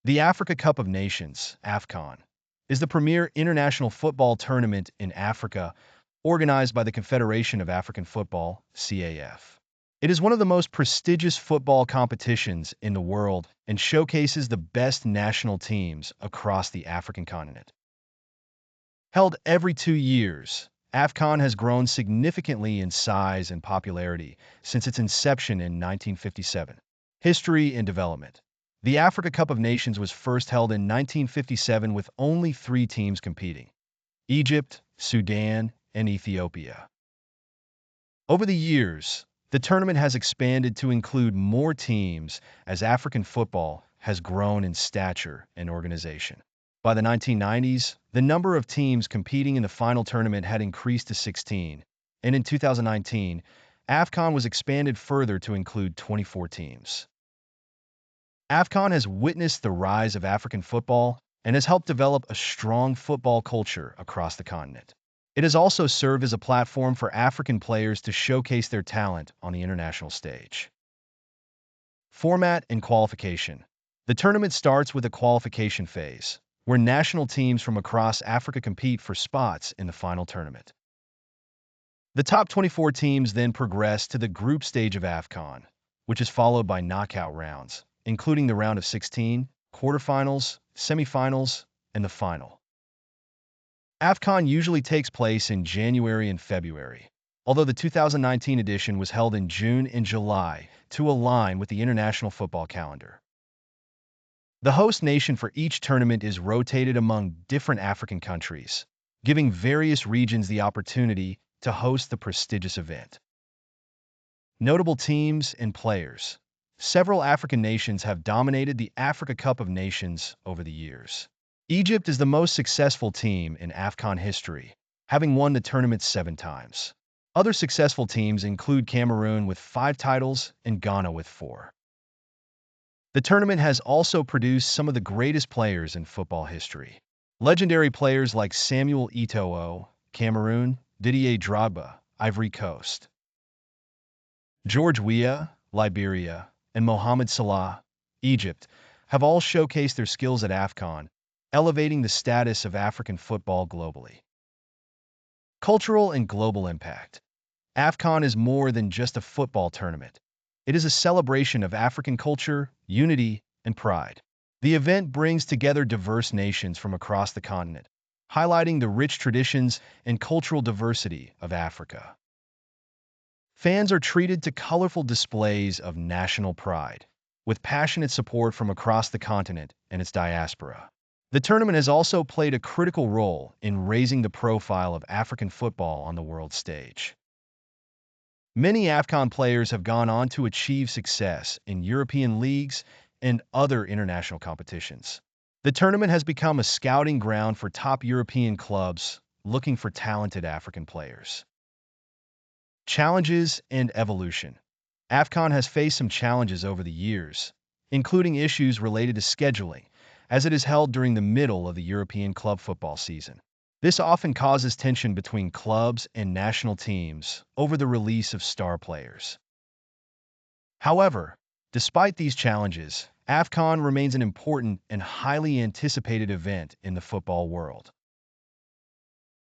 The Africa Cup of Nations, AFCON, is the premier international football tournament in Africa organized by the Confederation of African Football, CAF. It is one of the most prestigious football competitions in the world and showcases the best national teams across the African continent. Held every 2 years, AFCON has grown significantly in size and popularity since its inception in 1957. History and development. The Africa Cup of Nations was first held in 1957 with only 3 teams competing: Egypt, Sudan, and Ethiopia. Over the years, the tournament has expanded to include more teams as African football has grown in stature and organization. By the 1990s, the number of teams competing in the final tournament had increased to 16, and in 2019, AFCON was expanded further to include 24 teams. AFCON has witnessed the rise of African football and has helped develop a strong football culture across the continent. It has also served as a platform for African players to showcase their talent on the international stage. Format and qualification. The tournament starts with a qualification phase, where national teams from across Africa compete for spots in the final tournament. The top 24 teams then progress to the group stage of AFCON, which is followed by knockout rounds, including the round of 16, quarterfinals, semifinals, and the final. AFCON usually takes place in January and February, although the 2019 edition was held in June and July to align with the international football calendar. The host nation for each tournament is rotated among different African countries, giving various regions the opportunity to host the prestigious event. Notable teams and players. Several African nations have dominated the Africa Cup of Nations over the years. Egypt is the most successful team in AFCON history, having won the tournament 7 times. Other successful teams include Cameroon with 5 titles and Ghana with 4. The tournament has also produced some of the greatest players in football history. Legendary players like Samuel Eto'o, Cameroon, Didier Drogba, Ivory Coast, George Weah, Liberia, and Mohamed Salah, Egypt, have all showcased their skills at AFCON, elevating the status of African football globally. Cultural and global impact. AFCON is more than just a football tournament. It is a celebration of African culture, unity, and pride. The event brings together diverse nations from across the continent, highlighting the rich traditions and cultural diversity of Africa. Fans are treated to colorful displays of national pride, with passionate support from across the continent and its diaspora. The tournament has also played a critical role in raising the profile of African football on the world stage. Many AFCON players have gone on to achieve success in European leagues and other international competitions. The tournament has become a scouting ground for top European clubs looking for talented African players. Challenges and evolution. AFCON has faced some challenges over the years, including issues related to scheduling, as it is held during the middle of the European club football season. This often causes tension between clubs and national teams over the release of star players. However, despite these challenges, AFCON remains an important and highly anticipated event in the football world.